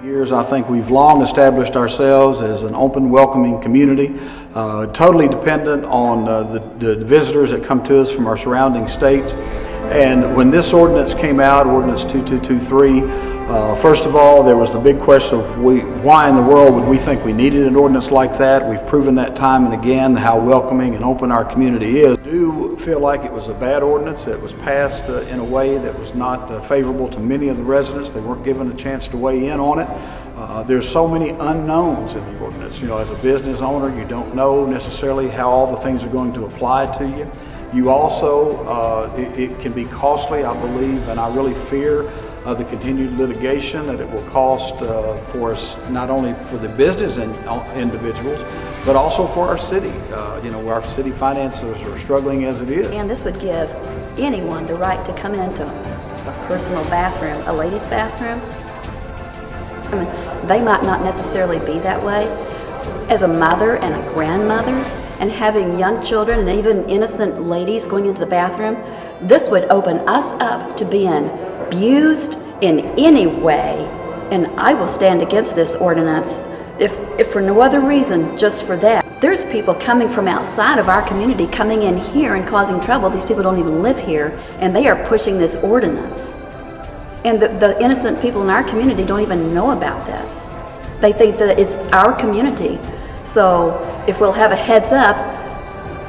Years, I think we've long established ourselves as an open, welcoming community, totally dependent on the visitors that come to us from our surrounding states. And when this ordinance came out, Ordinance 2223, first of all, there was the big question of why in the world would we think we needed an ordinance like that? We've proven that time and again how welcoming and open our community is. I do feel like it was a bad ordinance. It was passed in a way that was not favorable to many of the residents. They weren't given a chance to weigh in on it. There's so many unknowns in the ordinance. You know, as a business owner, you don't know necessarily how all the things are going to apply to you. You also, it can be costly, I believe, and I really fear the continued litigation that it will cost for us, not only for the business individuals, but also for our city. You know, our city finances are struggling as it is. And this would give anyone the right to come into a personal bathroom, a ladies' bathroom. I mean, they might not necessarily be that way. As a mother and a grandmother, and having young children and even innocent ladies going into the bathroom, this would open us up to being abused in any way, and I will stand against this ordinance if for no other reason, just for that. There's people coming from outside of our community coming in here and causing trouble. These people don't even live here, and they are pushing this ordinance. And the innocent people in our community don't even know about this. They think that it's our community. So if we'll have a heads up,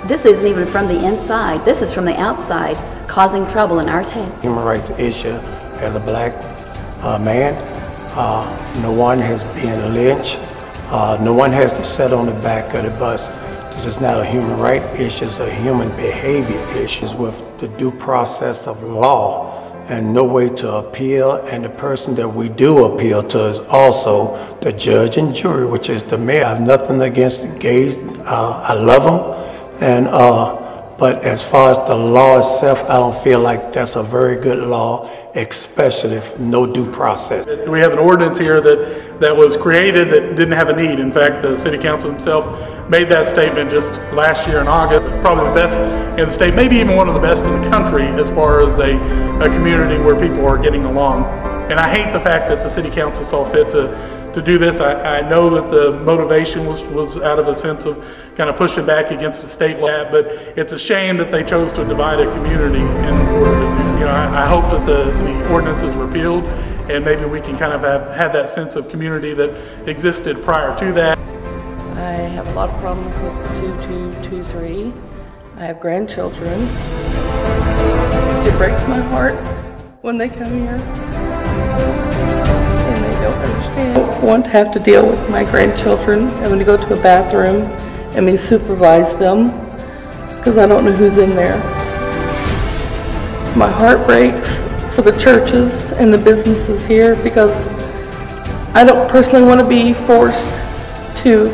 this isn't even from the inside, this is from the outside, causing trouble in our town. Human rights issue as a black man, no one has been lynched, no one has to sit on the back of the bus. This is not a human rights issue, it's a human behavior issue with the due process of law and no way to appeal, and the person that we do appeal to is also the judge and jury, which is the mayor. I have nothing against the gays, I love them, and but as far as the law itself, I don't feel like that's a very good law, especially if no due process. We have an ordinance here that was created that didn't have a need. In fact, the City Council himself made that statement just last year in August. Probably the best in the state, maybe even one of the best in the country as far as a community where people are getting along. And I hate the fact that the City Council saw fit to do this. I know that the motivation was out of a sense of kind of pushing back against the state law, but it's a shame that they chose to divide a community in order to, you know, I hope that the ordinance is repealed and maybe we can kind of have that sense of community that existed prior to that. I have a lot of problems with 2223. I have grandchildren. It breaks my heart when they come here and they don't understand. I don't want to have to deal with my grandchildren having to go to a bathroom and me supervise them because I don't know who's in there. My heart breaks for the churches and the businesses here because I don't personally want to be forced to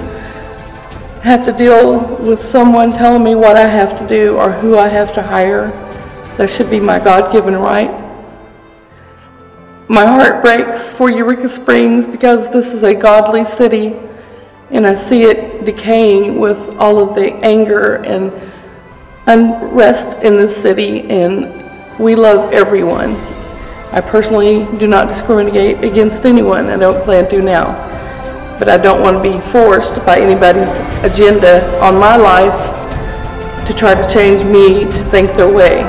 have to deal with someone telling me what I have to do or who I have to hire. That should be my God-given right. My heart breaks for Eureka Springs because this is a godly city and I see it decaying with all of the anger and unrest in this city, and we love everyone. I personally do not discriminate against anyone. I don't plan to now. But I don't want to be forced by anybody's agenda on my life to try to change me to think their way.